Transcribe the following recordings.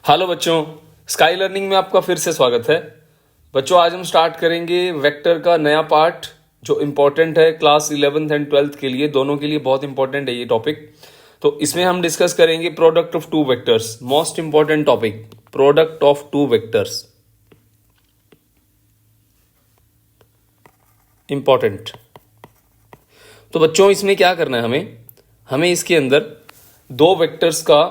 Hello बच्चों, sky learning में आपका फिर से स्वागत है। बच्चों, आज हम स्टार्ट करेंगे वेक्टर का नया पार्ट जो इम्पोर्टेंट है क्लास 11th एंड 12th के लिए, दोनों के लिए बहुत इंपॉर्टेंट है ये टॉपिक। तो इसमें हम डिस्कस करेंगे product of two vectors, most important topic, product of two vectors, important. तो बच्चों, इसमें क्या करना है, हमें इसके अंदर दो वेक्टर्स का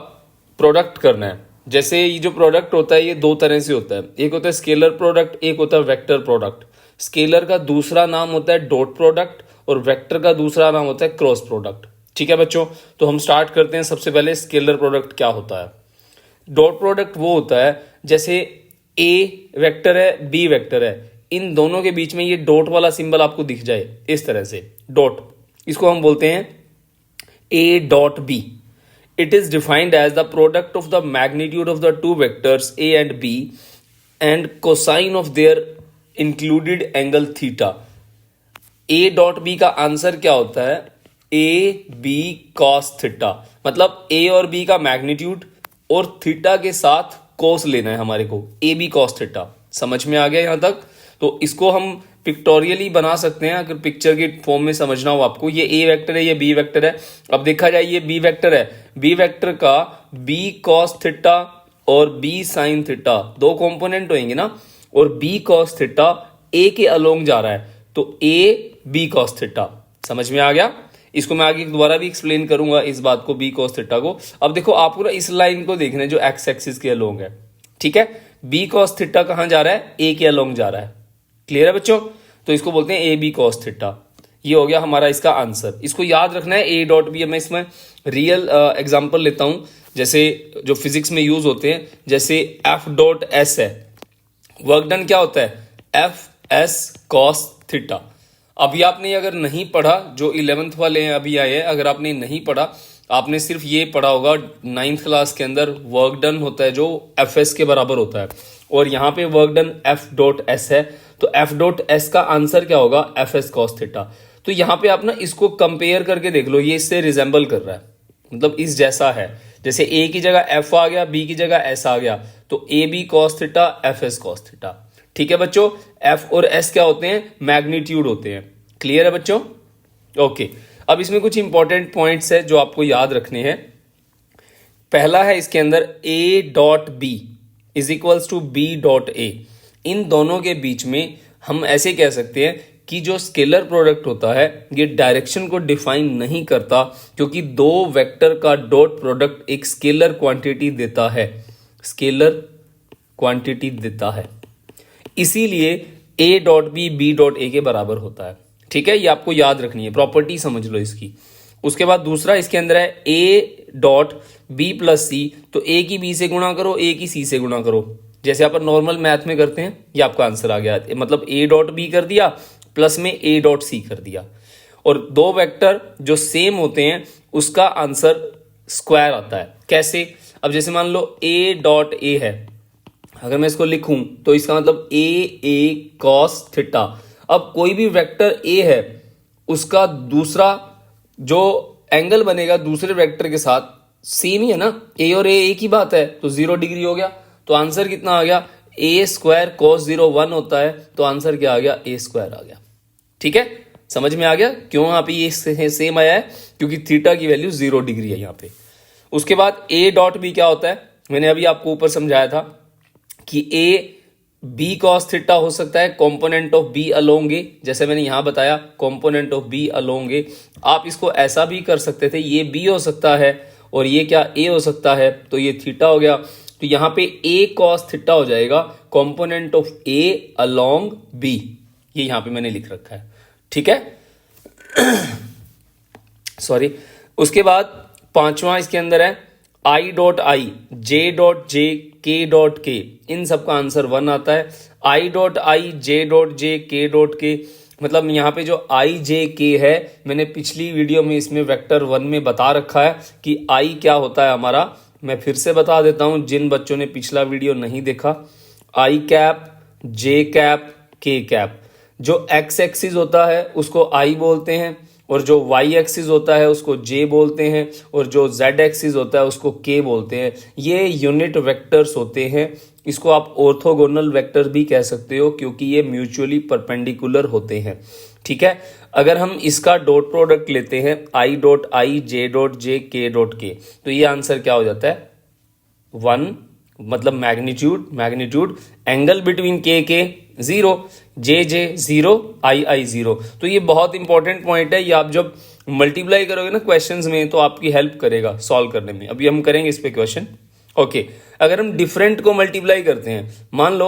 प्रोडक्ट करना है। जैसे ये जो प्रोडक्ट होता है ये दो तरह से होता है, एक होता है स्केलर प्रोडक्ट, एक होता है वेक्टर प्रोडक्ट। स्केलर का दूसरा नाम होता है डॉट प्रोडक्ट और वेक्टर का दूसरा नाम होता है क्रॉस प्रोडक्ट। ठीक है बच्चों, तो हम स्टार्ट करते हैं। सबसे पहले स्केलर प्रोडक्ट क्या होता है। डॉट प्रोडक्ट वो होता है जैसे ए वेक्टर है, बी वेक्टर है, इन दोनों के बीच में ये डॉट वाला सिंबल आपको दिख जाए इस तरह से, डॉट, इसको हम बोलते हैं A dot B. It is defined as the product of the magnitude of the two vectors A and B and cosine of their included angle theta. A dot B का आंसर क्या होता है? A B cos theta। मतलब A और B का magnitude और theta के साथ cos लेना है हमारे को, A B cos theta। समझ में आ गया यहाँ तक? तो इसको हम पिक्टोरियली बना सकते हैं अगर पिक्चर के फॉर्म में समझना हो आपको। ये ए वेक्टर है, ये बी वेक्टर है। अब देखा जाए ये बी वेक्टर है, बी वेक्टर का बी कॉस थीटा और बी साइन थीटा दो कंपोनेंट होंगे ना, और बी कॉस थीटा ए के अलोंग जा रहा है, तो ए बी कॉस थीटा। समझ में आ गया? इसको मैं आगे दोबारा भी एक्सप्लेन करूंगा इस बात को, बी कॉस थीटा को। अब देखो आपको ना इस लाइन को देखना है जो एक्स एक्सिस के अलोंग है। ठीक है, बी कॉस थीटा कहां जा रहा है? ए के अलोंग जा रहा है। क्लियर है बच्चों? तो इसको बोलते हैं ए बी कॉस थीटा। ये हो गया हमारा इसका आंसर। इसको याद रखना है ए डॉट बी। मैं इसमें रियल एग्जांपल लेता हूं, जैसे जो फिजिक्स में यूज होते हैं, जैसे एफ डॉट एस है, वर्क डन क्या होता है? F S cos theta. अभी आपने अगर नहीं पढ़ा, जो 11th वाले हैं अभी आए हैं, अगर आपने नहीं पढ़ा, आपने सिर्फ ये पढ़ा होगा 9th क्लास के अंदर वर्क डन होता है जो एफ एस के बराबर होता है, और यहाँ पे work done F dot S है, तो एफ डॉट एस का आंसर क्या होगा? F S cos theta. तो यहाँ पे आप ना इसको कंपेयर करके देख लो, ये इससे रिजेंबल कर रहा है, मतलब इस जैसा है। जैसे ए की जगह एफ आ गया, बी की जगह एस आ गया, तो A B cos theta, F S cos theta. ठीक है बच्चों, एफ और एस क्या होते हैं? मैग्नीट्यूड होते हैं। क्लियर है बच्चों? ओके, अब इसमें कुछ इंपॉर्टेंट पॉइंट्स है जो आपको याद रखने हैं। पहला है इसके अंदर A dot B is equals to B dot A. इन दोनों के बीच में हम ऐसे कह सकते हैं कि जो स्केलर प्रोडक्ट होता है ये डायरेक्शन को डिफाइन नहीं करता, क्योंकि दो वेक्टर का डॉट प्रोडक्ट एक स्केलर क्वांटिटी देता है, स्केलर क्वांटिटी देता है। इसीलिए A dot B B dot A के बराबर होता है। ठीक है, ये आपको याद रखनी है, प्रॉपर्टी समझ लो इसकी। उसके बाद दूसरा इसके अंदर है ए डॉट बी प्लस सी, तो ए की बी से गुणा करो, ए की सी से गुणा करो, जैसे अपन नॉर्मल मैथ में करते हैं। ये आपका आंसर आ गया, मतलब ए डॉट बी कर दिया प्लस में ए डॉट सी कर दिया। और दो वेक्टर जो सेम होते हैं उसका आंसर स्क्वायर आता है। कैसे? अब जैसे मान लो ए डॉट ए है, अगर मैं इसको लिखूं तो इसका मतलब ए कॉस थीटा। अब कोई भी वेक्टर ए है, उसका दूसरा जो एंगल बनेगा दूसरे वेक्टर के साथ सेम ही है ना, ए और ए एक ही बात है, तो 0 डिग्री हो गया। तो आंसर कितना आ गया? ए स्क्वायर कॉस 0 1 होता है, तो आंसर क्या आ गया? ए स्क्वायर आ गया। ठीक है, समझ में आ गया क्यों यहाँ पे ये सेम आया है? क्योंकि थीटा की वैल्यू 0 डिग्री है यहाँ पे। उसके बाद ए डॉट बी क्या होता है? मैंने अभी आपको ऊपर समझाया था कि ए बी कॉस थीटा हो सकता है कॉम्पोनेंट ऑफ बी अलोंग ए, जैसे मैंने यहां बताया कॉम्पोनेंट ऑफ बी अलोंग ए। आप इसको ऐसा भी कर सकते थे, ये बी हो सकता है और ये क्या ए हो सकता है, तो ये थीटा हो गया। तो यहां पे ए कॉस थीटा हो जाएगा component of A along B, ये यहां पे मैंने लिख रखा है। ठीक है, सॉरी। उसके बाद पांचवा इसके अंदर है I dot I, J dot J, के डॉट के, इन सबका आंसर 1 आता है। I dot I, J dot J, के डॉट के, मतलब यहाँ पे जो आई जे के है, मैंने पिछली वीडियो में इसमें वेक्टर 1 में बता रखा है कि आई क्या होता है हमारा। मैं फिर से बता देता हूं जिन बच्चों ने पिछला वीडियो नहीं देखा। आई कैप, जे कैप, के कैप। जो एक्स एक्सिस होता है उसको आई बोलते हैं, और जो y एक्सिस होता है उसको j बोलते हैं, और जो z एक्सिस होता है उसको k बोलते हैं। ये यूनिट वेक्टर्स होते हैं। इसको आप ऑर्थोगोनल वेक्टर भी कह सकते हो क्योंकि ये म्यूचुअली परपेंडिकुलर होते हैं। ठीक है, अगर हम इसका डॉट प्रोडक्ट लेते हैं i dot I, j dot J, k dot के, तो ये आंसर क्या हो जाता है 1, मतलब मैग्नीट्यूड एंगल बिटवीन के 0, जे 0, आई 0। तो ये बहुत इंपॉर्टेंट पॉइंट है, ये आप जब मल्टीप्लाई करोगे ना क्वेश्चंस में तो आपकी हेल्प करेगा सॉल्व करने में। अभी हम करेंगे इस पे क्वेश्चन। ओके, अगर हम डिफरेंट को मल्टीप्लाई करते हैं, मान लो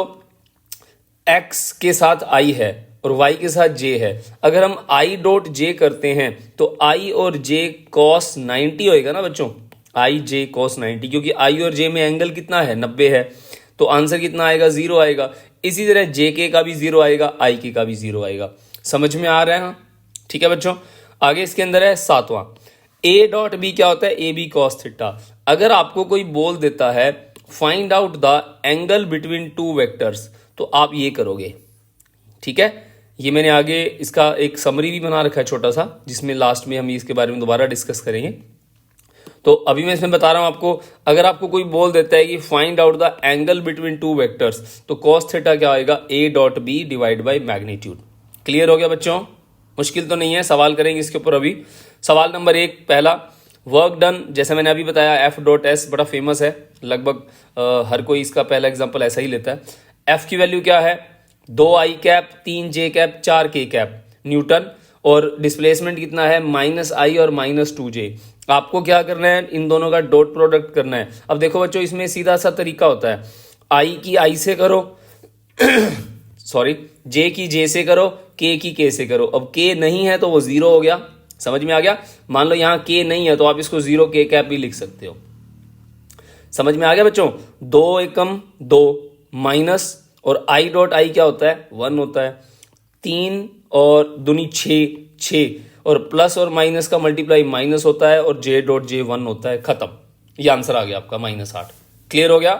x के साथ i है और y के साथ j है, अगर हम i डॉट j करते हैं तो i और j cos 90 होएगा ना बच्चों, i j cos 90, क्योंकि i और j में एंगल कितना है 90 है, तो आंसर कितना आएगा 0 आएगा। इसी तरह j k का भी 0 आएगा, i k का भी 0 आएगा। समझ में आ रहा है? हाँ, ठीक है बच्चों। आगे इसके अंदर है 7वां, a डॉट b क्या होता है ए बी कॉस थीटा। अगर आपको कोई बोल देता है find out the angle between two vectors, तो आप ये करोगे। ठीक है, ये मैंने आगे इसका एक समरी भी बना रखा है छोटा सा, जिसमें लास्ट में हम इसके बारे में दोबारा डिस्कस करेंगे। तो अभी मैं इसमें बता रहा हूं आपको, अगर आपको कोई बोल देता है कि find out the angle between two vectors, तो कॉस थीटा क्या आएगा a dot B divide by magnitude. Clear हो गया बच्चों? मुश्किल तो नहीं है, सवाल करेंगे इसके ऊपर। अभी सवाल नंबर 1 पहला, वर्क डन, जैसे मैंने अभी बताया f डॉट एस बड़ा फेमस है, लगभग हर कोई इसका पहला एग्जांपल ऐसा ही लेता है। f की वैल्यू क्या है 2i cap, 3j cap, 4k cap Newton, और डिस्प्लेसमेंट कितना है -i और -2j। आपको क्या करना है, इन दोनों का डॉट प्रोडक्ट करना है। अब देखो बच्चों, इसमें सीधा सा तरीका होता है, i की i से करो सॉरी, j की j से करो, k की k से करो। अब k नहीं है तो वो 0 हो गया। समझ में आ गया? मान लो यहाँ k नहीं है तो आप इसको 0 k कैप भी लिख सकते हो। समझ में आ गया बच्चों? 2 एकम 2 माइनस, और i डॉट आई क्या होता है 1 होता है, 3 और दूनी 6, और प्लस और माइनस का मल्टीप्लाई माइनस होता है, और j डॉट जे 1 होता है। खत्म, ये आंसर आ गया आपका -8। क्लियर हो गया?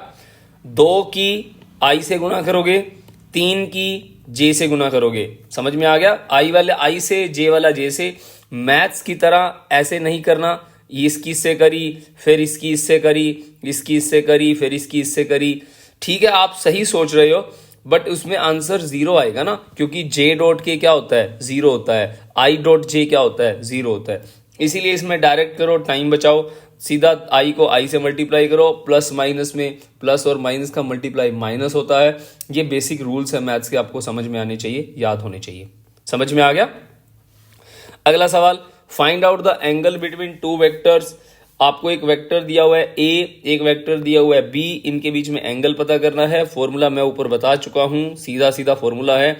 2 की i से गुना करोगे, 3 की j से गुना करोगे। समझ में आ गया? i वाले i से, j वाला j से। मैथ्स की तरह ऐसे नहीं करना, इसकी इससे करी, फिर इसकी इससे करी, इसकी इससे करी, फिर इसकी इससे करी। ठीक है, आप सही सोच रहे हो, बट उसमें आंसर 0 आएगा ना, क्योंकि j डॉट के क्या होता है 0 होता है, i डॉट j क्या होता है 0 होता है। इसीलिए इसमें डायरेक्ट करो, टाइम बचाओ, सीधा i को i से मल्टीप्लाई करो, प्लस माइनस में प्लस और माइनस का मल्टीप्लाई माइनस होता है। ये बेसिक रूल्स है मैथ्स के, आपको समझ में आने चाहिए, याद होने चाहिए। समझ में आ गया? अगला सवाल, find out the angle between two vectors. आपको एक वेक्टर दिया हुआ है a, एक वेक्टर दिया हुआ है b, इनके बीच में एंगल पता करना है। फॉर्मूला मैं ऊपर बता चुका हूं, सीधा सीधा फॉर्मूला है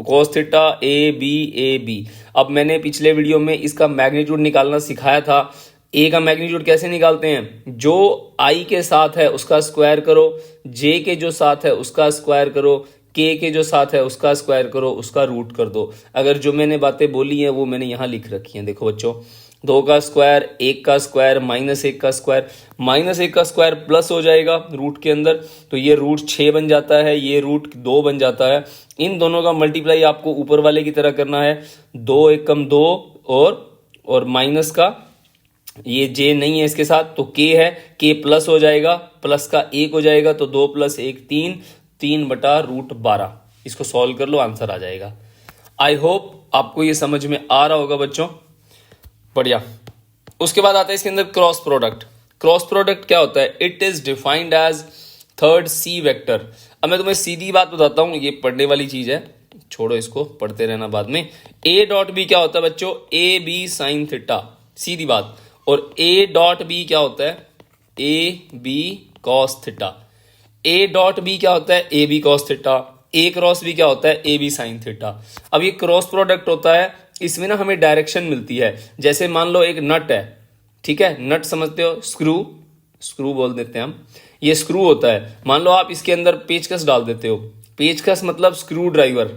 cos थीटा a b। अब मैंने पिछले वीडियो में इसका मैग्नीट्यूड निकालना सिखाया था। a का मैग्नीट्यूड कैसे निकालते हैं, जो i के साथ है उसका स्क्वायर करो, j के जो साथ है उसका स्क्वायर करो, k के जो साथ है उसका स्क्वायर करो, उसका रूट कर दो। अगर जो मैंने बातें बोली हैं वो मैंने यहाँ लिख रखी हैं। देखो बच्चों, 2 का स्क्वायर, 1 का स्क्वायर, -1 का स्क्वायर, -1 का स्क्वायर प्लस हो जाएगा रूट के अंदर, तो ये रूट 6 बन जाता है, ये रूट 2 बन जाता है। इन दोनों का मल्टीप्लाई आपको ऊपर वाले की तरह करना है, 2 एकम 2 और माइनस का, ये j नहीं है इसके साथ तो k है, k प्लस हो जाएगा, प्लस का 1 हो जाएगा, तो 2 + 1 3, 3/√12। इसको सॉल्व कर लो, आंसर आ जाएगा। आई होप आपको ये समझ में आ रहा होगा बच्चों, बढ़िया। उसके बाद आता है इसके अंदर क्रॉस प्रोडक्ट। क्रॉस प्रोडक्ट क्या होता है, it is defined as third C vector. अब मैं तुम्हें सीधी बात बताता हूं, ये पढ़ने वाली चीज है, छोड़ो इसको, पढ़ते रहना बाद में। a डॉट बी क्या होता है बच्चों, ए बी साइन थीटा, सीधी बात। और a डॉट बी क्या होता है, A B cos theta. a dot B क्या होता है, A B cos theta. a cross B क्या होता है, ए बी साइन थीटा। अब ये क्रॉस प्रोडक्ट होता है, इसमें ना हमें डायरेक्शन मिलती है। जैसे मान लो एक नट है, ठीक है, नट समझते हो, स्क्रू बोल देते हैं हम, ये स्क्रू होता है। मान लो आप इसके अंदर पेचकस डाल देते हो, पेचकस मतलब स्क्रू ड्राइवर,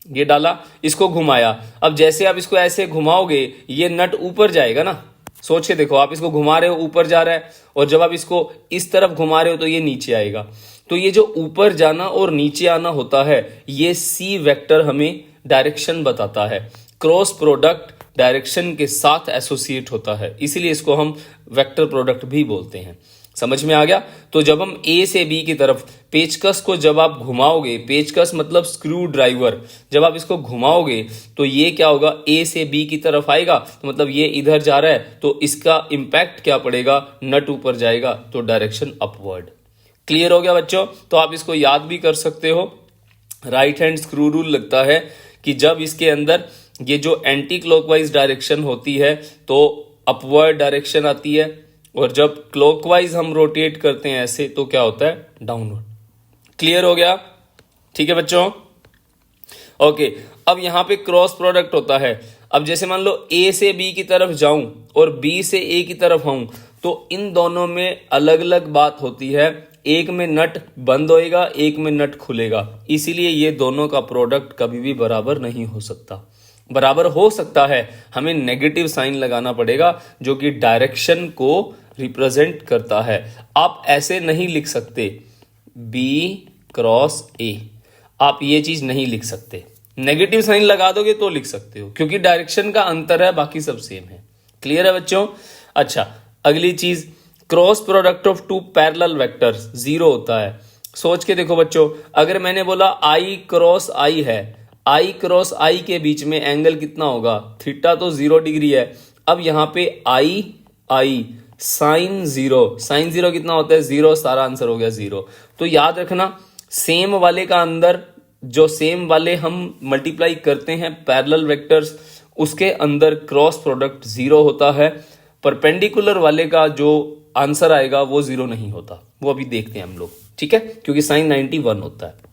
ये डाला, इसको घुमाया। अब जैसे आप इसको ऐसे घुमाओगे, ये नट ऊपर जाएगा ना, सोच के देखो, आप इसको घुमा रहे हो ऊपर जा रहा है, और जब आप इसको इस तरफ घुमा रहे हो तो ये नीचे आएगा। तो ये जो ऊपर जाना और नीचे आना होता है, ये सी वेक्टर हमें डायरेक्शन बताता है। क्रॉस प्रोडक्ट डायरेक्शन के साथ एसोसिएट होता है, इसीलिए इसको हम वेक्टर प्रोडक्ट भी बोलते हैं। समझ में आ गया? तो जब हम ए से बी की तरफ पेचकस को जब आप घुमाओगे, पेचकस मतलब स्क्रू ड्राइवर, जब आप इसको घुमाओगे तो ये क्या होगा, ए से बी की तरफ आएगा, तो मतलब ये इधर जा रहा है, तो इसका इंपैक्ट क्या पड़ेगा, नट ऊपर जाएगा, तो डायरेक्शन अपवर्ड। क्लियर हो गया बच्चों? तो आप इसको याद भी कर सकते हो। राइट हैंड स्क्रू रूल लगता है कि जब इसके अंदर ये जो एंटी क्लॉकवाइज डायरेक्शन होती है तो अपवर्ड डायरेक्शन आती है, और जब क्लॉकवाइज हम रोटेट करते हैं ऐसे तो क्या होता है, डाउनवर्ड। क्लियर हो गया? ठीक है बच्चों? ओके, अब यहां पे क्रॉस प्रोडक्ट होता है। अब जैसे मान लो ए से बी की तरफ जाऊं और बी से ए की तरफ आऊं, तो इन दोनों में अलग अलग बात होती है। एक में नट बंद होएगा, एक में नट खुलेगा, इसीलिए ये दोनों का प्रोडक्ट कभी भी बराबर नहीं हो सकता। बराबर हो सकता है, हमें नेगेटिव साइन लगाना पड़ेगा जो कि डायरेक्शन को रिप्रेजेंट करता है। आप ऐसे नहीं लिख सकते बी क्रॉस ए, आप ये चीज नहीं लिख सकते। नेगेटिव साइन लगा दोगे तो लिख सकते हो, क्योंकि डायरेक्शन का अंतर है, बाकी सब सेम है। क्लियर है बच्चों? अच्छा, अगली चीज, cross product of two parallel vectors zero होता है। सोच के देखो बच्चों, अगर मैंने बोला आई क्रॉस आई है, आई क्रॉस आई के बीच में एंगल कितना होगा, थीटा, तो 0 डिग्री है। अब यहां पे आई आई साइन जीरो कितना होता है, 0, सारा आंसर हो गया 0। तो याद रखना, सेम वाले का अंदर जो सेम वाले हम मल्टीप्लाई करते हैं पैरेलल वेक्टर्स, उसके अंदर क्रॉस प्रोडक्ट 0 होता है। परपेंडिकुलर वाले का जो आंसर आएगा वो 0 नहीं होता, वो अभी देखते हैं हम लोग, ठीक है, क्योंकि साइन 91 होता है।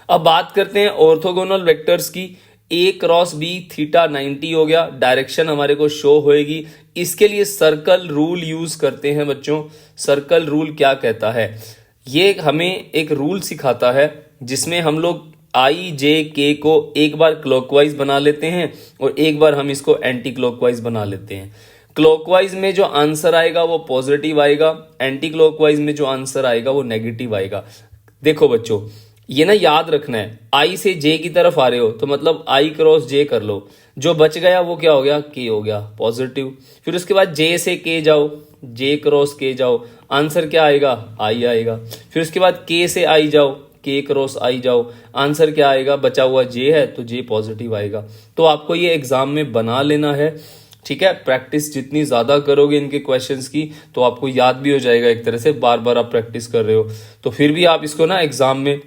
अब बात करते हैं ऑर्थोगोनल वेक्टर्स की। ए क्रॉस बी थीटा 90 हो गया, डायरेक्शन हमारे को शो होएगी। इसके लिए सर्कल रूल यूज करते हैं बच्चों। सर्कल रूल क्या कहता है, ये हमें एक रूल सिखाता है जिसमें हम लोग आई जे के को एक बार क्लॉकवाइज बना लेते हैं और एक बार हम इसको एंटी क्लॉकवाइज बना लेते हैं। क्लॉकवाइज में जो आंसर आएगा वो पॉजिटिव आएगा, एंटी क्लॉकवाइज में जो आंसर आएगा वो नेगेटिव आएगा। देखो बच्चों, ये ना याद रखना है, आई से जे की तरफ आ रहे हो तो मतलब आई क्रॉस जे कर लो, जो बच गया वो क्या हो गया, के हो गया, पॉजिटिव। फिर उसके बाद जे से के जाओ, जे क्रॉस के जाओ, आंसर क्या आएगा, आई आएगा। फिर उसके बाद के से आई जाओ, के क्रॉस आई जाओ, आंसर क्या आएगा, बचा हुआ जे है तो जे पॉजिटिव आएगा। तो आपको ये एग्जाम में बना लेना है, ठीक है। प्रैक्टिस जितनी ज्यादा करोगे इनके क्वेश्चंस की तो आपको याद भी हो जाएगा, एक तरह से बार बार आप प्रैक्टिस कर रहे हो तो फिर भी आप इसको ना एग्जाम में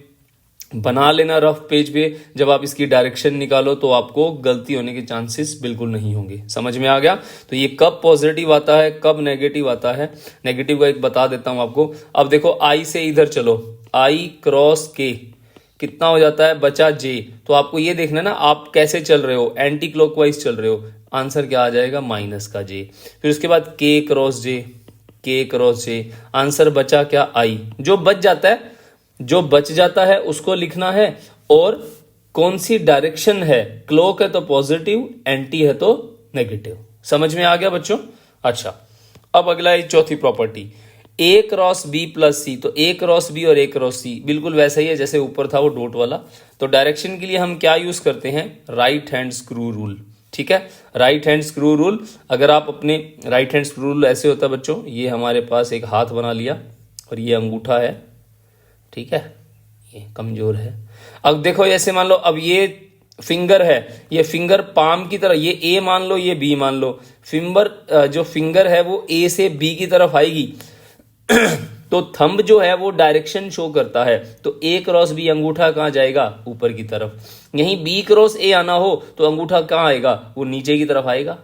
बना लेना रफ पेज पे। जब आप इसकी डायरेक्शन निकालो तो आपको गलती होने के चांसेस बिल्कुल नहीं होंगे। समझ में आ गया? तो ये कब पॉजिटिव आता है, कब नेगेटिव आता है। नेगेटिव का एक बता देता हूं आपको। अब देखो, आई से इधर चलो, आई क्रॉस के कितना हो जाता है, बचा जे। तो आपको ये देखना ना आप कैसे चल रहे हो, एंटी क्लॉकवाइज चल रहे हो, आंसर क्या आ जाएगा, माइनस का जे। फिर उसके बाद के क्रॉस जे, के क्रॉस जे, आंसर बचा क्या, आई। जो बच जाता है उसको लिखना है, और कौन सी डायरेक्शन है, क्लॉक है तो पॉजिटिव, एंटी है तो नेगेटिव। समझ में आ गया बच्चों? अच्छा, अब अगला है चौथी प्रॉपर्टी, ए क्रॉस बी प्लस सी। तो ए क्रॉस बी और ए क्रॉस सी बिल्कुल वैसा ही है जैसे ऊपर था वो डॉट वाला। तो डायरेक्शन के लिए हम क्या यूज करते हैं, राइट हैंड स्क्रू रूल, ठीक है। राइट हैंड स्क्रू रूल, अगर आप अपने राइट हैंड स्क्रू रूल ऐसे होता है बच्चों, ये हमारे पास एक हाथ बना लिया और ये अंगूठा है, ठीक है, ये कमजोर है। अब देखो ऐसे मान लो, अब ये फिंगर है, ये फिंगर पाम की तरह, ये ए मान लो, ये बी मान लो। जो फिंगर है वो ए से बी की तरफ आएगी तो थंब जो है वो डायरेक्शन शो करता है। तो ए क्रॉस बी, अंगूठा कहाँ जाएगा, ऊपर की तरफ। यहीं बी क्रॉस ए आना हो तो अंगूठा कहाँ आएगा, वो नीचे की तरफ आएगा।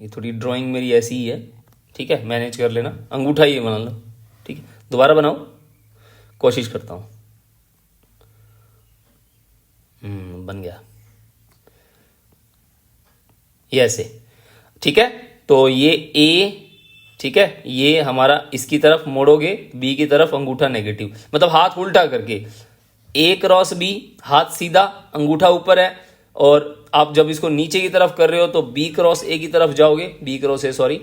ये थोड़ी ड्राइंग मेरी ऐसी ही है, ठीक है, मैनेज कर लेना। अंगूठा ये बना लो, ठीक है। दोबारा बनाओ, कोशिश करता हूं। बन गया ये ऐसे, ठीक है। तो ये ए, ठीक है, ये हमारा इसकी तरफ मोड़ोगे, बी की तरफ अंगूठा नेगेटिव, मतलब हाथ उल्टा करके। ए क्रॉस बी, हाथ सीधा, अंगूठा ऊपर है। और आप जब इसको नीचे की तरफ कर रहे हो तो बी क्रॉस ए की तरफ जाओगे, बी क्रॉस ए सॉरी,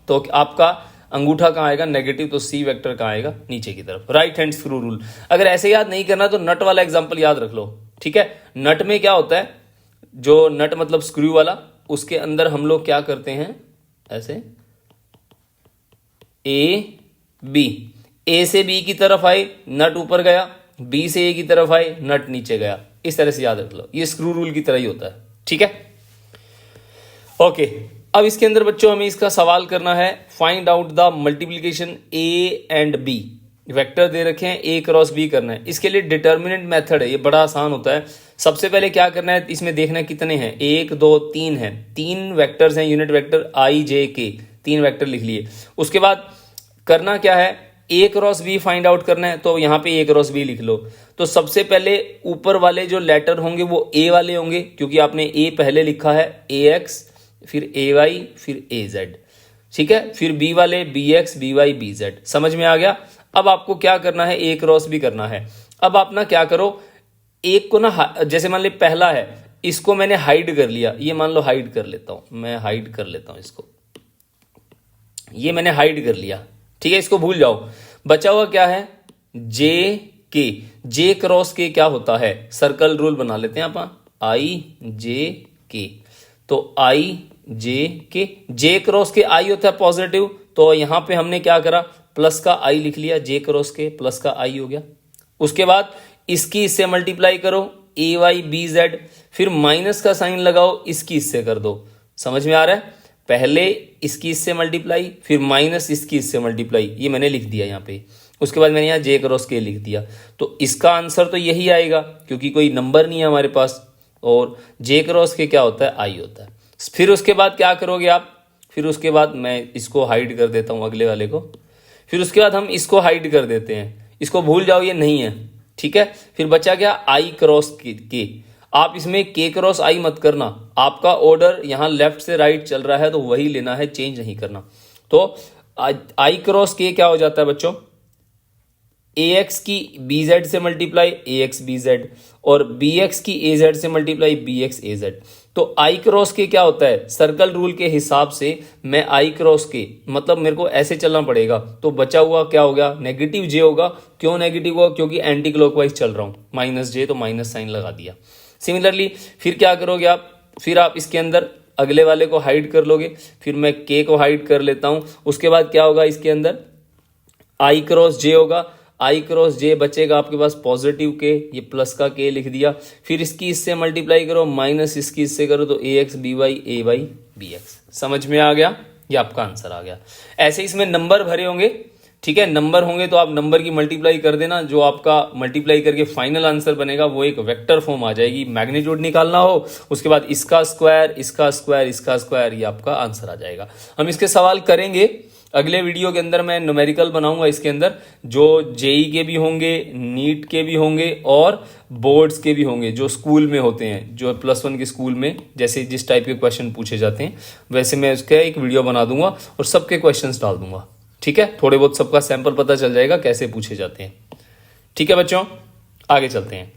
तो आपका अंगूठा कहाँ आएगा, नेगेटिव। तो सी वेक्टर कहाँ आएगा, नीचे की तरफ। Right hand screw rule. अगर ऐसे याद नहीं करना तो नट वाला एग्जांपल याद रख लो, ठीक है। नट में क्या होता है, जो नट मतलब स्क्रू वाला, उसके अंदर हम लोग क्या करते हैं, ऐसे ए बी, ए से बी की तरफ आए नट ऊपर गया, बी से ए की तरफ आए नट नीचे गया, इस तरह से याद रख लो, ये स्क्रू रूल की तरह ही होता है। ठीक है, ओके। अब इसके अंदर बच्चों हमें इसका सवाल करना है, find out the multiplication A and B. Vector दे रखे हैं, ए क्रॉस बी करना है। इसके लिए डिटर्मिनेंट मेथड है, ये बड़ा आसान होता है। सबसे पहले क्या करना है, इसमें देखना है कितने हैं, 1 2 3 हैं, 3 वेक्टर्स हैं, यूनिट वेक्टर आई जे के, 3 वेक्टर लिख लिए। उसके बाद करना क्या है, ए क्रॉस बी फाइंड आउट करना है, तो यहाँ पे ए क्रॉस बी लिख लो। तो सबसे पहले ऊपर वाले जो लेटर होंगे वो ए वाले होंगे, क्योंकि आपने ए पहले लिखा है, ए एक्स, फिर ए वाई, फिर ए जेड। ठीक है, फिर बी वाले B X B Y B Z. समझ में आ गया। अब आपको क्या करना है, ए क्रॉस बी करना है। अब आप ना क्या करो, एक को ना, जैसे मान लो पहला है, इसको मैंने हाइड कर लिया, ये मान लो हाइड कर लेता हूं, मैं हाइड कर लेता हूं इसको, ये मैंने हाइड कर लिया। ठीक है, इसको भूल जाओ। बचा हुआ क्या है, जे के। जे क्रॉस के क्या होता है, सर्कल रूल बना लेते हैं आप, आई जे के। तो आई जे के, जे क्रॉस के आई होता है पॉजिटिव, तो यहां पे हमने क्या करा, प्लस का आई लिख लिया, जे क्रॉस के प्लस का आई हो गया। उसके बाद इसकी इससे मल्टीप्लाई करो, ए वाई बी जेड, फिर माइनस का साइन लगाओ, इसकी इससे कर दो। समझ में आ रहा है, पहले इसकी इससे मल्टीप्लाई, फिर माइनस इसकी इससे मल्टीप्लाई, ये मैंने लिख दिया यहाँ पे। उसके बाद मैंने यहाँ जे क्रॉस के लिख दिया। तो इसका आंसर तो यही आएगा, क्योंकि कोई नंबर नहीं है हमारे पास, और जे क्रॉस के क्या होता है, आई होता है। फिर उसके बाद क्या करोगे आप, फिर उसके बाद मैं इसको हाइड कर देता हूँ अगले वाले को, फिर उसके बाद हम इसको हाइड कर देते हैं, इसको भूल जाओ, ये नहीं है। ठीक है, फिर बचा क्या, आई क्रॉस के। आप इसमें के क्रॉस आई मत करना, आपका ऑर्डर यहाँ लेफ्ट से राइट चल रहा है तो वही लेना है, चेंज नहीं करना। तो आई क्रॉस के क्या हो जाता है बच्चों, ए एक्स की बी जेड से मल्टीप्लाई ए एक्स बी जेड, और बी एक्स की ए जेड से मल्टीप्लाई बी एक्स ए जेड। तो आई क्रॉस के क्या होता है, सर्कल रूल के हिसाब से मैं आई क्रॉस के मतलब मेरे को ऐसे चलना पड़ेगा, तो बचा हुआ क्या हो गया, नेगेटिव जे होगा। क्यों नेगेटिव होगा, क्योंकि एंटी क्लॉकवाइज चल रहा हूं, माइनस जे, तो माइनस साइन लगा दिया। सिमिलरली फिर क्या करोगे आप, फिर आप इसके अंदर अगले वाले को हाइड कर लोगे, फिर मैं के को हाइड कर लेता हूं। उसके बाद क्या होगा, इसके अंदर आई क्रॉस जे होगा, आई क्रॉस जे बचेगा आपके पास पॉजिटिव के, ये प्लस का के लिख दिया। फिर इसकी इससे मल्टीप्लाई करो, माइनस इसकी इससे करो, तो ए एक्स बी वाई ए वाई बी एक्स। समझ में आ गया, ये आपका आंसर आ गया। ऐसे इसमें नंबर भरे होंगे। ठीक है, नंबर होंगे तो आप नंबर की मल्टीप्लाई कर देना, जो आपका मल्टीप्लाई करके फाइनल आंसर बनेगा वो एक वेक्टर फॉर्म आ जाएगी। मैग्नीट्यूड निकालना हो, उसके बाद इसका स्क्वायर इसका स्क्वायर इसका स्क्वायर, ये आपका आंसर आ जाएगा। हम इसके सवाल करेंगे अगले वीडियो के अंदर, मैं न्यूमेरिकल बनाऊंगा इसके अंदर, जो जेई के भी होंगे, नीट के भी होंगे, और बोर्ड्स के भी होंगे, जो स्कूल में होते हैं, जो +1 के स्कूल में जैसे जिस टाइप के क्वेश्चन पूछे जाते हैं, वैसे मैं उसका एक वीडियो बना दूंगा और सबके क्वेश्चंस डाल दूंगा। ठीक है, थोड़े बहुत सबका सैंपल पता चल जाएगा कैसे पूछे जाते हैं। ठीक है बच्चों, आगे चलते हैं।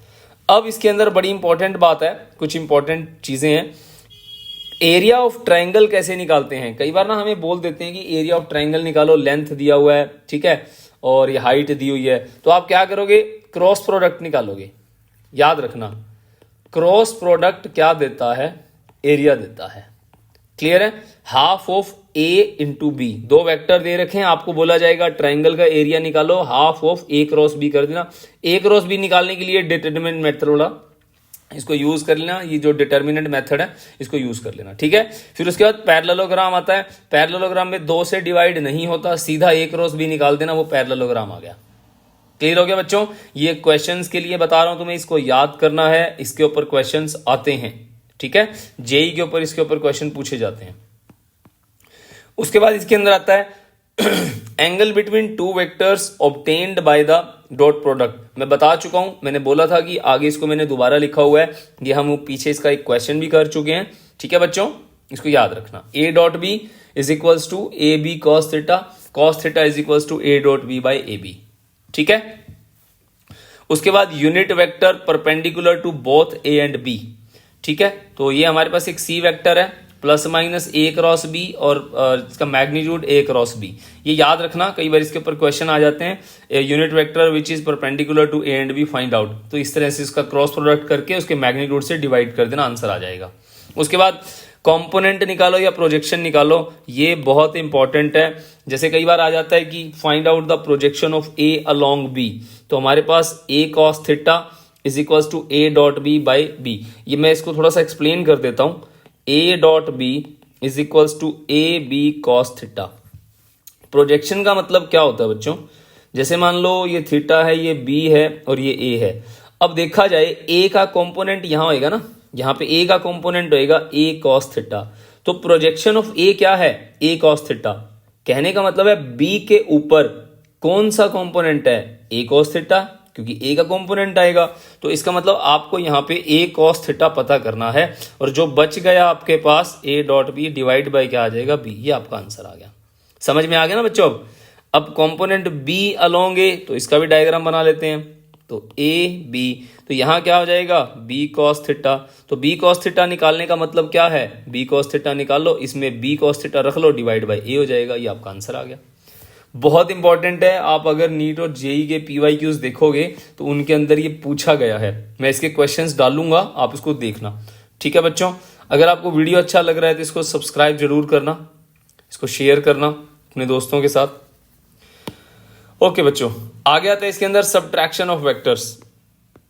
अब इसके अंदर बड़ी इंपॉर्टेंट बात है, कुछ इंपॉर्टेंट चीजें हैं। एरिया ऑफ ट्रायंगल कैसे निकालते हैं, कई बार ना हमें बोल देते हैं कि एरिया ऑफ ट्रायंगल निकालो, लेंथ दिया हुआ है, ठीक है, और ये हाइट दी हुई है, तो आप क्या करोगे, क्रॉस प्रोडक्ट निकालोगे। याद रखना, क्रॉस प्रोडक्ट क्या देता है, एरिया देता है। क्लियर है, half of A into B, दो वेक्टर दे रखे हैं, आपको बोला जाएगा ट्रायंगल का एरिया निकालो, half of A cross B कर देना। ए क्रॉस बी निकालने के लिए डिटरमिनेंट मेथड वाला इसको यूज कर लेना, ये जो डिटर्मिनेंट मेथड है इसको यूज कर लेना। ठीक है, फिर उसके बाद पैरेललोग्राम आता है। पैरेललोग्राम में 2 से डिवाइड नहीं होता, सीधा ए क्रॉस बी निकाल देना, वो पैरेललोग्राम आ गया। क्लियर हो गया बच्चों, ये क्वेश्चंस के लिए बता रहा हूं तुम्हें, इसको याद करना है, इसके ऊपर क्वेश्चंस आते हैं। ठीक है, जेई के ऊपर इसके ऊपर क्वेश्चन पूछे जाते हैं। उसके बाद इसके अंदर आता है angle between 2 vectors obtained by the dot product. मैं बता चुका हूं, मैंने बोला था कि आगे इसको मैंने दोबारा लिखा हुआ है, ये हम पीछे इसका एक क्वेश्चन भी कर चुके हैं। ठीक है बच्चों, इसको याद रखना, A dot B is equals to A B cos theta is equals to A dot B by A B. ठीक है, उसके बाद unit vector perpendicular to both A and B. ठीक है, तो ये हमारे पास एक सी वेक्टर है plus minus A cross B और इसका मैग्नीट्यूड ए क्रॉस बी। ये याद रखना, कई बार इसके ऊपर क्वेश्चन आ जाते हैं। Unit vector which is perpendicular to A and B find out, तो इस तरह से इसका क्रॉस प्रोडक्ट करके उसके मैग्नीट्यूड से डिवाइड कर देना, आंसर आ जाएगा। उसके बाद कंपोनेंट निकालो या प्रोजेक्शन निकालो, ये बहुत इंपॉर्टेंट है। जैसे कई बार आ जाता है कि find out the projection of A along B, तो हमारे पास A cos theta is equal to A dot B by B. ये मैं इसको थोड़ा सा एक्सप्लेन कर देता हूं। A dot B is equal to A B cos theta. Projection का मतलब क्या होता है बच्चों, जैसे मान लो ये थीटा है, ये बी है और ये ए है। अब देखा जाए ए का कंपोनेंट यहां होएगा ना, यहां पे ए का कंपोनेंट होएगा ए कॉस थीटा, तो प्रोजेक्शन ऑफ ए क्या है, ए कॉस थीटा। कहने का मतलब है बी के ऊपर कौन सा कंपोनेंट है, ए कॉस थीटा, क्योंकि ए का कंपोनेंट आएगा। तो इसका मतलब आपको यहाँ पे ए कॉस थीटा पता करना है, और जो बच गया आपके पास A dot B divide by क्या आ जाएगा, बी। ये आपका आंसर आ गया। समझ में आ गया ना बच्चों। अब कंपोनेंट बी अलोंग ए, तो इसका भी डायग्राम बना लेते हैं। तो ए बी, तो यहाँ क्या हो जाएगा, बी कॉस थीटा। तो बी कॉस थीटा निकालने का मतलब क्या है, बी कॉस थीटा निकाल लो, इसमें बी कॉस थीटा रख लो, डिवाइड बाई ए हो जाएगा। ये आपका आंसर आ गया। बहुत इंपॉर्टेंट है। आप अगर नीट और जेई के पीवाईक्यूज देखोगे तो उनके अंदर ये पूछा गया है। मैं इसके क्वेश्चंस डालूंगा, आप इसको देखना। ठीक है बच्चों, अगर आपको वीडियो अच्छा लग रहा है तो इसको सब्सक्राइब जरूर करना, इसको शेयर करना अपने दोस्तों के साथ। ओके बच्चों, आगे आता है इसके अंदर सब्ट्रैक्शन ऑफ वेक्टर्स।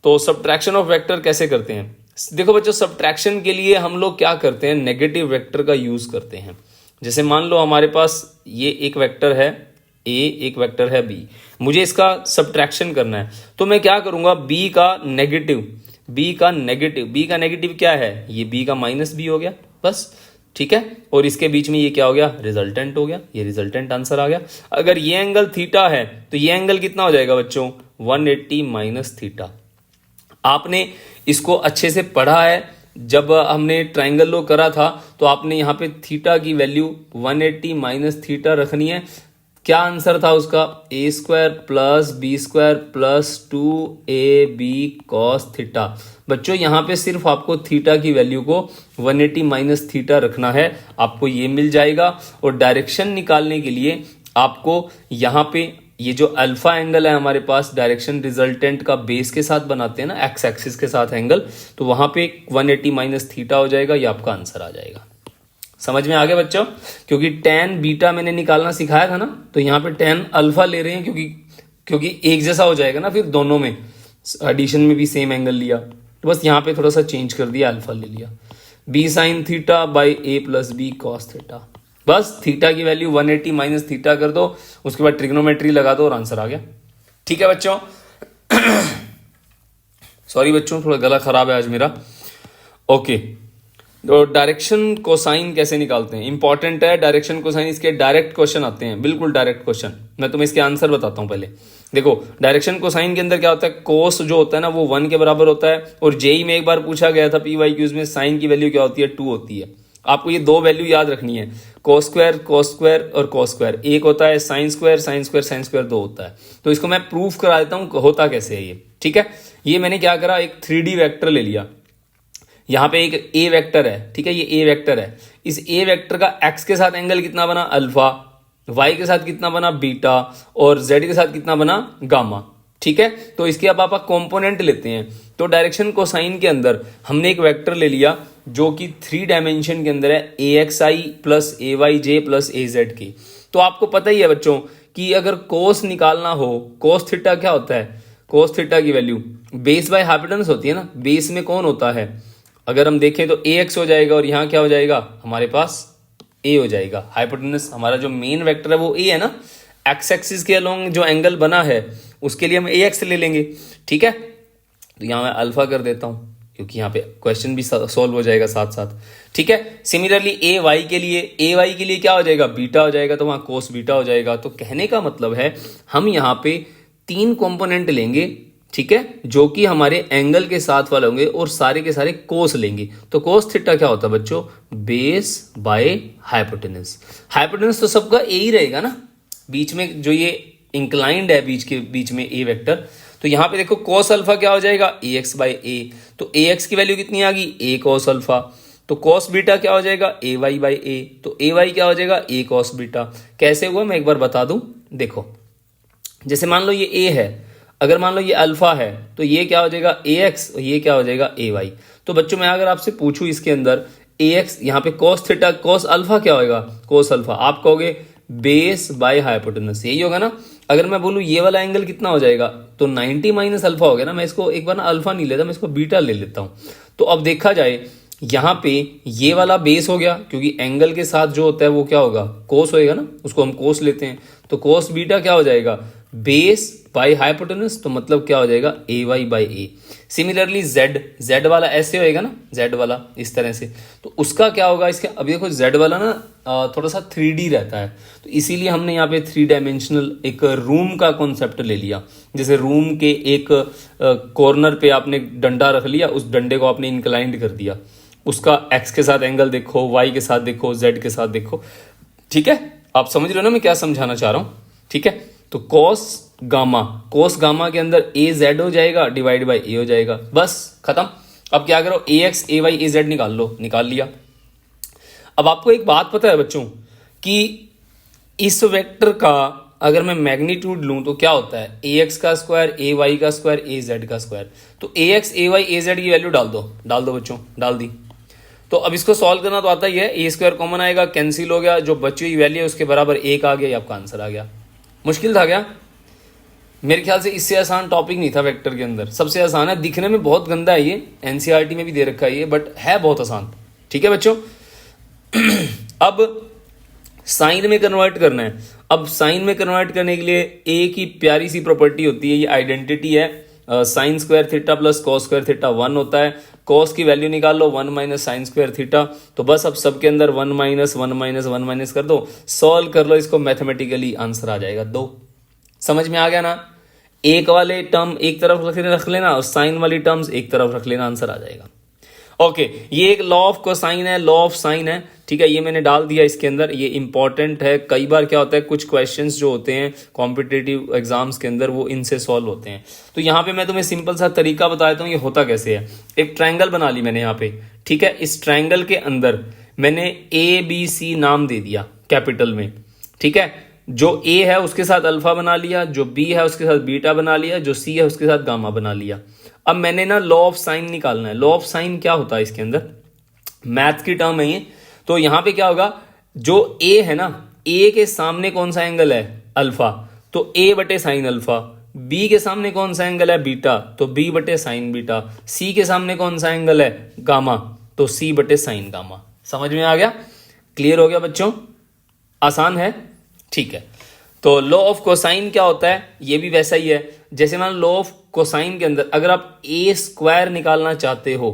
तो सब्ट्रैक्शन ऑफ वेक्टर कैसे करते हैं, देखो बच्चों, सब्ट्रैक्शन के लिए हम लोग क्या करते हैं, नेगेटिव वेक्टर का यूज करते हैं। जैसे मान लो हमारे पास ये एक वेक्टर है ए, एक वेक्टर है बी, मुझे इसका सब्ट्रैक्शन करना है, तो मैं क्या करूंगा, बी का नेगेटिव क्या है, ये बी का माइनस बी हो गया बस। ठीक है, और इसके बीच में ये क्या हो गया, रिजल्टेंट हो गया, ये रिजल्टेंट आंसर आ गया। अगर ये एंगल थीटा है तो ये एंगल कितना हो जाएगा बच्चों, 180 माइनस थीटा। आपने इसको अच्छे से पढ़ा है, जब हमने ट्राइंगल लो करा था तो आपने यहाँ पे थीटा की वैल्यू 180 माइनस थीटा रखनी है। क्या आंसर था उसका, A square plus B square plus 2ab cos theta. बच्चों यहाँ पे सिर्फ आपको थीटा की वैल्यू को 180 माइनस थीटा रखना है, आपको ये मिल जाएगा। और डायरेक्शन निकालने के लिए आपको यहाँ पे ये जो अल्फा एंगल है हमारे पास, डायरेक्शन रिजल्टेंट का बेस के साथ बनाते हैं ना, एक्स एक्सिस के साथ एंगल, तो वहां पे 180 माइनस थीटा हो जाएगा। ये आपका आंसर आ जाएगा। समझ में आ गया बच्चों, क्योंकि tan बीटा मैंने निकालना सिखाया था ना, तो यहाँ पे tan अल्फा ले रहे हैं क्योंकि एक जैसा हो जाएगा ना, फिर दोनों में एडिशन में भी सेम एंगल लिया, तो बस यहाँ पे थोड़ा सा चेंज कर दिया, अल्फा ले लिया। b sine theta by a plus B cos theta. बस थीटा की वैल्यू 180 माइनस थीटा कर दो, उसके बाद ट्रिग्नोमेट्री लगा दो और आंसर आ गया। ठीक है बच्चों, सॉरी बच्चों, थोड़ा गला खराब है आज मेरा। ओके, तो डायरेक्शन कोसाइन कैसे निकालते हैं, इंपॉर्टेंट है डायरेक्शन कोसाइन। इसके डायरेक्ट क्वेश्चन आते हैं, बिल्कुल डायरेक्ट क्वेश्चन। मैं तुम्हें इसके आंसर बताता हूं। पहले देखो, डायरेक्शन कोसाइन के अंदर क्या होता है, कोस जो होता है ना वो 1 के बराबर होता है। और जेई में एक बार पूछा गया था पीवाईक्यूज में, साइन की वैल्यू क्या होती है, 2 होती है। आपको ये दो वैल्यू याद रखनी है, कोस स्क्वायर और कोस स्क्वायर। एक होता है साइन स्क्वायर 2 होता है। तो इसको मैं प्रूफ करा देता हूं होता कैसे है ये। ठीक है, ये मैंने क्या करा, एक 3D वेक्टर ले लिया। यहाँ पे एक ए वेक्टर है, ठीक है, ये ए वेक्टर है। इस ए वेक्टर का एक्स के साथ एंगल कितना बना, अल्फा, वाई के साथ कितना बना, बीटा, और जेड के साथ कितना बना, गामा। ठीक है, तो इसके अब आप कंपोनेंट लेते हैं। तो डायरेक्शन कोसाइन के अंदर हमने एक वेक्टर ले लिया जो कि 3 डायमेंशन के अंदर है, ए एक्स आई प्लस ए वाई जे प्लस ए जेड की। तो आपको पता ही है बच्चों कि अगर कोस निकालना हो, कोस थीटा क्या होता है, कोस थीटा की वैल्यू बेस बाय हाइपोटेनस होती है ना। बेस में कौन होता है, अगर हम देखें तो ए एक्स हो जाएगा, और यहाँ क्या हो जाएगा हमारे पास, ए हो जाएगा। हाइपोटेनस हमारा जो मेन वेक्टर है वो ए है ना, एक्स एक्सिस के अलोंग जो एंगल बना है उसके लिए हम ए एक्स ले लेंगे। ठीक है, तो यहाँ मैं अल्फा कर देता हूँ क्योंकि यहाँ पे क्वेश्चन भी सॉल्व हो जाएगा साथ साथ। ठीक है, सिमिलरली ए वाई के लिए क्या हो जाएगा, बीटा हो जाएगा, तो वहाँ कोस बीटा हो जाएगा। तो कहने का मतलब है हम यहाँ पे 3 कंपोनेंट लेंगे, ठीक है, जो कि हमारे एंगल के साथ वाले होंगे, और सारे के सारे कोस लेंगे। तो कोस थीटा क्या होता है बच्चों, बेस बाय हाइपोटेनस। हाइपोटेनस तो सबका ए ही रहेगा ना, बीच में जो ये इंक्लाइंड है बीच में ए वेक्टर। तो यहाँ पे देखो कोस अल्फा क्या हो जाएगा, ए एक्स बाई ए। तो ए एक्स की वैल्यू कितनी आ गई, ए कोस अल्फा। तो कॉस बीटा क्या हो जाएगा, ए वाई बाई ए। तो ए वाई क्या हो जाएगा, ए कॉस बीटा। कैसे हुआ मैं एक बार बता दूं, देखो जैसे मान लो ये ए है, अगर मान लो ये अल्फा है तो ये क्या हो जाएगा ए एक्स, और ये क्या हो जाएगा ए वाई। तो बच्चों मैं अगर आपसे पूछूं इसके अंदर ए एक्स, यहाँ पे कॉस थीटा कॉस अल्फा क्या होगा, कोस अल्फा, आप कहोगे बेस बाय हाइपोटेनस, यही होगा ना। अगर मैं बोलूं ये वाला एंगल कितना हो जाएगा, तो 90 माइनस अल्फा हो गया ना। मैं इसको एक बार ना अल्फा नहीं लेता, मैं इसको बीटा ले लेता हूं। तो अब देखा जाए यहाँ पे ये वाला बेस हो गया, क्योंकि एंगल के साथ जो होता है वो क्या होगा, कोस होएगा ना, उसको हम कोस लेते हैं। तो कोस बीटा क्या हो जाएगा, बेस बाई हाइपोटेनस, तो मतलब क्या हो जाएगा A Y by A. Similarly Z वाला ऐसे होएगा ना, जेड वाला इस तरह से, तो उसका क्या होगा इसके, अभी देखो जेड वाला ना थोड़ा सा 3D रहता है, तो इसीलिए हमने यहाँ पे 3 डायमेंशनल एक रूम का कॉन्सेप्ट ले लिया। जैसे रूम के एक कॉर्नर पे आपने डंडा रख लिया, उस डंडे को आपने इंक्लाइंड कर दिया, उसका एक्स के साथ एंगल देखो, वाई के साथ देखो, जेड के साथ देखो, ठीक है। आप समझ रहे हो ना मैं क्या समझाना चाह रहा हूं, ठीक है। तो कॉस गामा के अंदर ए जेड हो जाएगा डिवाइड बाई ए हो जाएगा, बस खत्म। अब क्या करो, ए एक्स ए वाई ए जेड निकाल लो, निकाल लिया। अब आपको एक बात पता है बच्चों कि इस वेक्टर का अगर मैं मैग्नीट्यूड लूं तो क्या होता है, ए एक्स का स्क्वायर ए वाई का स्क्वायर ए जेड का स्क्वायर। तो ए एक्स ए वाई ए जेड की वैल्यू डाल दो बच्चों, डाल दी। तो अब इसको सॉल्व करना तो आता ही है, ए स्क्वायर कॉमन आएगा, कैंसिल हो गया, जो बची हुई वैल्यू है उसके बराबर एक आ गया, ये आपका आंसर आ गया। मुश्किल था क्या, मेरे ख्याल से इससे आसान टॉपिक नहीं था वेक्टर के अंदर, सबसे आसान है। दिखने में बहुत गंदा है ये, एनसीईआरटी में भी दे रखा है ये, बट है बहुत आसान, ठीक है बच्चों। अब साइन में कन्वर्ट करना है। अब साइन में कन्वर्ट करने के लिए ए की प्यारी सी प्रॉपर्टी होती है, ये आइडेंटिटी है, sine square theta plus cos square theta 1 होता है। कॉस की वैल्यू निकाल लो 1 माइनस साइन स्क्वायर थीटा, तो बस अब सबके अंदर 1 माइनस 1 माइनस 1 माइनस कर दो, सॉल्व कर लो इसको, मैथमेटिकली आंसर आ जाएगा 2। समझ में आ गया ना, एक वाले टर्म एक तरफ रख लेना और साइन वाली टर्म्स एक तरफ रख लेना, आंसर आ जाएगा। ओके, ये एक लॉ ऑफ कोसाइन है, लॉ ऑफ साइन है, ठीक है, ये मैंने डाल दिया इसके अंदर, ये इंपॉर्टेंट है। कई बार क्या होता है, कुछ क्वेश्चंस जो होते हैं कॉम्पिटिटिव एग्जाम्स के अंदर वो इनसे सॉल्व होते हैं। तो यहाँ पे मैं तुम्हें सिंपल सा तरीका बता देता हूँ ये होता कैसे है। एक ट्रायंगल बना ली मैंने यहाँ पे, ठीक है, इस ट्रायंगल के अंदर मैंने ए बी सी नाम दे दिया कैपिटल में, ठीक है। जो ए है उसके साथ अल्फा बना लिया, जो बी है उसके साथ बीटा बना लिया, जो सी है उसके साथ गामा बना लिया। अब मैंने ना लॉ ऑफ साइन निकालना है। लॉ ऑफ साइन क्या होता है, इसके अंदर मैथ की टर्म है ये। तो यहां पे क्या होगा, जो ए है ना, ए के सामने कौन सा एंगल है, अल्फा, तो ए बटे साइन अल्फा। बी के सामने कौन सा एंगल है, बीटा, तो बी बटे साइन बीटा। सी के सामने कौन सा एंगल है, गामा, तो सी बटे साइन गामा। समझ में आ गया, क्लियर हो गया बच्चों, आसान है, ठीक है। तो लॉ ऑफ कोसाइन क्या होता है, ये भी वैसा ही है। जैसे मान लॉ ऑफ कोसाइन के अंदर अगर आप ए स्क्वायर निकालना चाहते हो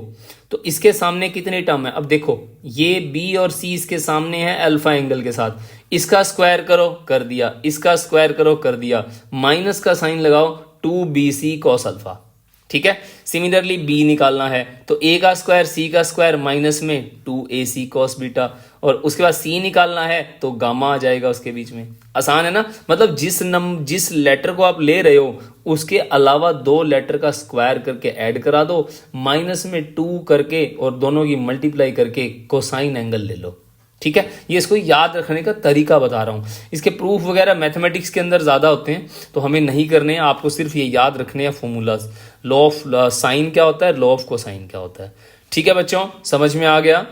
तो इसके सामने कितने टर्म है, अब देखो ये बी और सी इसके सामने है अल्फा एंगल के साथ, इसका स्क्वायर करो कर दिया, इसका स्क्वायर करो कर दिया, माइनस का साइन लगाओ 2bc कॉस अल्फा, ठीक है। सिमिलरली बी निकालना है तो ए का स्क्वायर सी का स्क्वायर माइनस में 2ac कॉस बीटा, और उसके बाद सी निकालना है तो गामा आ जाएगा उसके बीच में। आसान है ना, मतलब जिस लेटर को आप ले रहे हो उसके अलावा 2 लेटर का स्क्वायर करके ऐड करा दो, माइनस में 2 करके और दोनों की मल्टीप्लाई करके कोसाइन एंगल ले लो, ठीक है। ये इसको याद रखने का तरीका बता रहा हूं। इसके प्रूफ वगैरह मैथमेटिक्स के अंदर ज्यादा होते हैं तो हमें नहीं करने हैं, आपको सिर्फ ये याद रखने हैं फॉर्मूलाज। लॉ ऑफ साइन क्या होता है, लॉ ऑफ कोसाइन क्या होता है, ठीक है बच्चों, समझ में आ गया,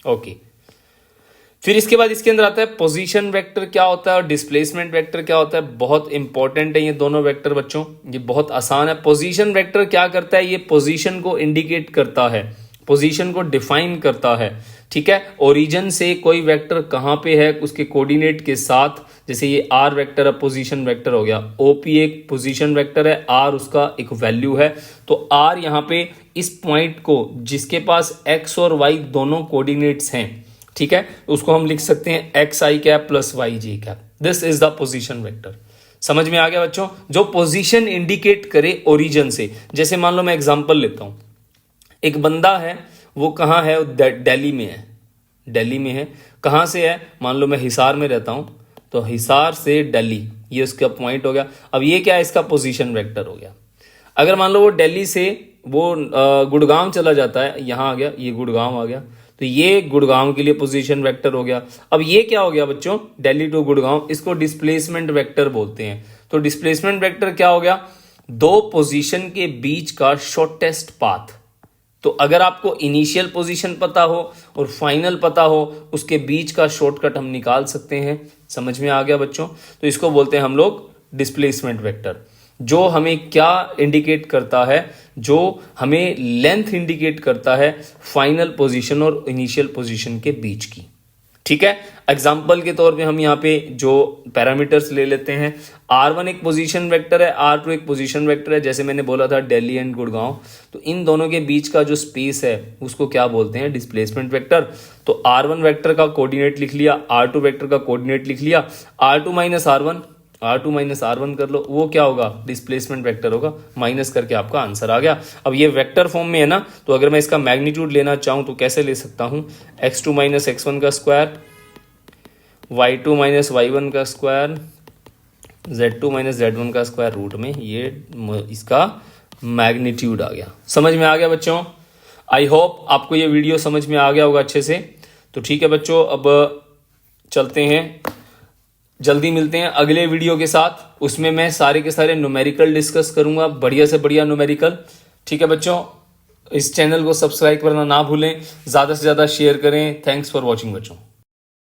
ओके। फिर इसके बाद इसके अंदर आता है पोजीशन वेक्टर क्या होता है और डिस्प्लेसमेंट वेक्टर क्या होता है। बहुत इंपॉर्टेंट है ये दोनों वेक्टर बच्चों, ये बहुत आसान है। पोजीशन वेक्टर क्या करता है, ये पोजीशन को इंडिकेट करता है, पोजीशन को डिफाइन करता है, ठीक है। ओरिजिन से कोई वेक्टर कहां पे है उसके कोऑर्डिनेट के साथ, जैसे ये आर वेक्टर है, पोजीशन वेक्टर हो गया, ओपी एक पोजीशन वेक्टर है, आर उसका एक वैल्यू है। तो आर यहां पे इस पॉइंट को जिसके पास एक्स और वाई दोनों कोऑर्डिनेट्स हैं, ठीक है, उसको हम लिख सकते हैं x i cap plus y j cap, this is the position vector. समझ में आ गया बच्चों, जो पोजीशन इंडिकेट करे ओरिजिन से। जैसे मान लो मैं एग्जांपल लेता हूं, एक बंदा है वो कहाँ है, दिल्ली में है, दिल्ली में है, कहाँ से है, मान लो मैं हिसार में रहता हूं तो हिसार से दिल्ली, ये उसका पॉइंट हो गया। अब ये क्या है, इसका पोजीशन वेक्टर हो गया। अगर मान लो वो दिल्ली से वो गुड़गांव चला जाता है, यहां आ गया, ये गुड़गांव आ गया, तो ये गुड़गांव के लिए पोजीशन वेक्टर हो गया। अब ये क्या हो गया बच्चों, दिल्ली टू गुड़गांव, इसको डिस्प्लेसमेंट वेक्टर बोलते हैं। तो डिस्प्लेसमेंट वेक्टर क्या हो गया, दो पोजीशन के बीच का शॉर्टेस्ट पाथ। तो अगर आपको इनिशियल पोजीशन पता हो और फाइनल पता हो, उसके बीच का शॉर्टकट हम निकाल सकते हैं। समझ में आ गया बच्चों? तो इसको बोलते हैं हम लोग डिस्प्लेसमेंट वेक्टर, जो हमें क्या इंडिकेट करता है, जो हमें लेंथ इंडिकेट करता है फाइनल पोजीशन और इनिशियल पोजीशन के बीच की। ठीक है, एग्जाम्पल के तौर पे हम यहाँ पे जो पैरामीटर्स ले लेते हैं, R1 एक पोजीशन वेक्टर है, R2 एक पोजीशन वेक्टर है, जैसे मैंने बोला था दिल्ली एंड गुड़गांव। तो इन दोनों के बीच का जो स्पेस है उसको क्या बोलते हैं, डिस्प्लेसमेंट वेक्टर। तो R1 वेक्टर का कोऑर्डिनेट लिख लिया, R2 वेक्टर का कोऑर्डिनेट लिख लिया, R2 माइनस R1 कर लो, वो क्या होगा, डिस्प्लेसमेंट वेक्टर होगा, माइनस करके आपका आंसर आ गया। अब ये वेक्टर फॉर्म में है ना, तो अगर मैं इसका मैग्नीट्यूड लेना चाहूं तो कैसे ले सकता हूं, x2 माइनस x1 का स्क्वायर, y2 माइनस y1 का स्क्वायर, z2 माइनस z1 का स्क्वायर रूट में, ये इसका मैग्नीट्यूड आ गया। समझ में आ गया बच्चों? आई होप आपको ये वीडियो समझ में आ गया होगा अच्छे से। तो ठीक है बच्चों, अब चलते हैं, जल्दी मिलते हैं अगले वीडियो के साथ। उसमें मैं सारे के सारे न्यूमेरिकल डिस्कस करूंगा, बढ़िया से बढ़िया न्यूमेरिकल। ठीक है बच्चों, इस चैनल को सब्सक्राइब करना ना भूलें, ज्यादा से ज्यादा शेयर करें। थैंक्स फॉर वॉचिंग बच्चों।